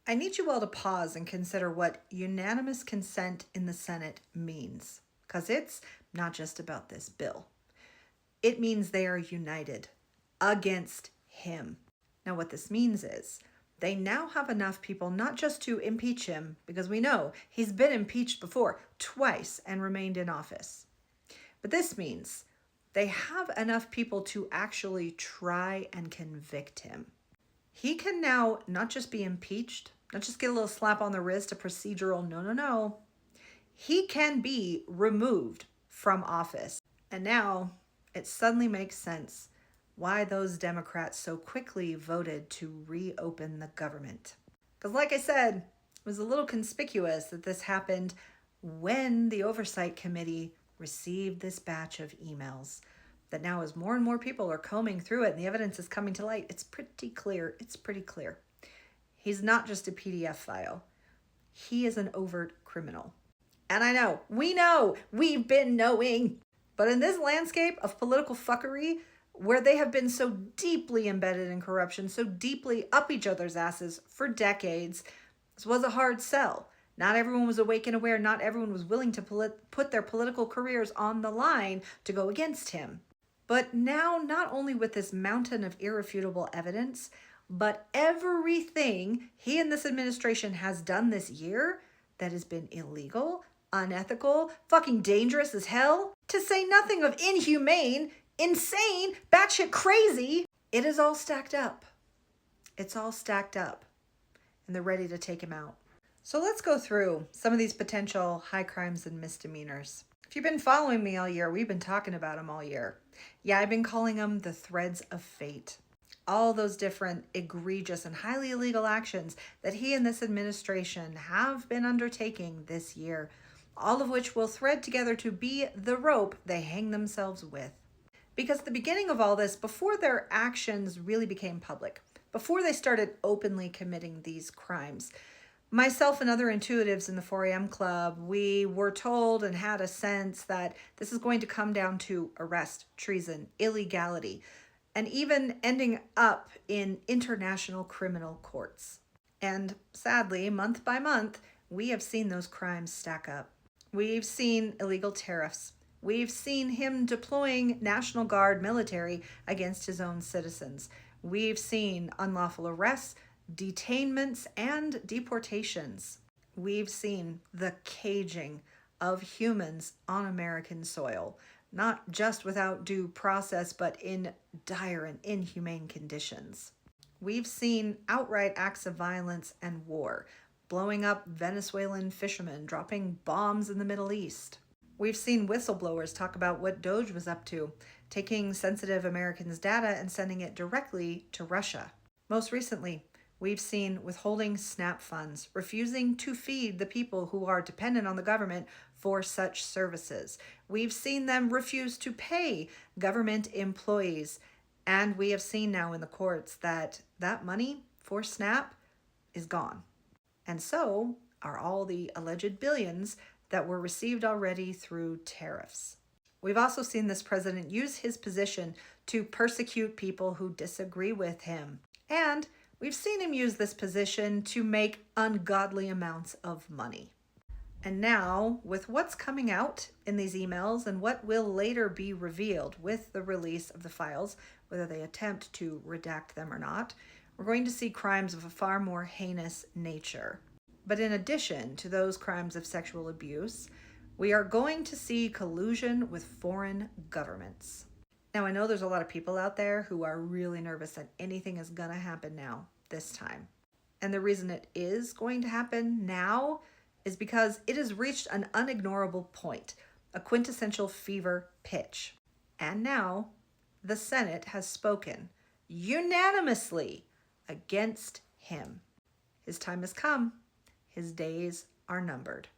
I need you all to pause and consider what unanimous consent in the Senate means, because it's not just about this bill. It means they are united against him. Now, what this means is they now have enough people not just to impeach him, because we know he's been impeached before twice and remained in office. But this means they have enough people to actually try and convict him. He can now not just be impeached, not just get a little slap on the wrist, a procedural no. He can be removed from office. And now it suddenly makes sense why those Democrats so quickly voted to reopen the government. Because like I said, it was a little conspicuous that this happened when the Oversight Committee received this batch of emails. That now as more and more people are combing through it and the evidence is coming to light, it's pretty clear. He's not just a PDF file. He is an overt criminal. And I know, we've been knowing. But in this landscape of political fuckery, where they have been so deeply embedded in corruption, so deeply up each other's asses for decades, this was a hard sell. Not everyone was awake and aware. Not everyone was willing to put their political careers on the line to go against him. But now, not only with this mountain of irrefutable evidence, but everything he and this administration has done this year that has been illegal, unethical, fucking dangerous as hell, to say nothing of inhumane, insane, batshit crazy, it is all stacked up. It's all stacked up, and they're ready to take him out. So let's go through some of these potential high crimes and misdemeanors. If you've been following me all year, we've been talking about them all year. Yeah, I've been calling them the threads of fate. All those different egregious and highly illegal actions that he and this administration have been undertaking this year, all of which will thread together to be the rope they hang themselves with. Because the beginning of all this, before their actions really became public, before they started openly committing these crimes, myself and other intuitives in the 4am Club, we were told and had a sense that this is going to come down to arrest, treason, illegality, and even ending up in international criminal courts. And sadly, month by month, we have seen those crimes stack up. We've seen illegal tariffs. We've seen him deploying National Guard military against his own citizens. We've seen unlawful arrests, detainments, and deportations. We've seen the caging of humans on American soil, not just without due process, but in dire and inhumane conditions. We've seen outright acts of violence and war, blowing up Venezuelan fishermen, dropping bombs in the Middle East. We've seen whistleblowers talk about what Doge was up to, taking sensitive Americans' data and sending it directly to Russia. Most recently, we've seen withholding SNAP funds, refusing to feed the people who are dependent on the government for such services. We've seen them refuse to pay government employees. And we have seen now in the courts that that money for SNAP is gone. And so are all the alleged billions that were received already through tariffs. We've also seen this president use his position to persecute people who disagree with him. And we've seen him use this position to make ungodly amounts of money. And now, with what's coming out in these emails and what will later be revealed with the release of the files, whether they attempt to redact them or not, we're going to see crimes of a far more heinous nature. But in addition to those crimes of sexual abuse, we are going to see collusion with foreign governments. Now, I know there's a lot of people out there who are really nervous that anything is going to happen now, this time. And the reason it is going to happen now is because it has reached an unignorable point, a quintessential fever pitch. And now, the Senate has spoken unanimously against him. His time has come. His days are numbered.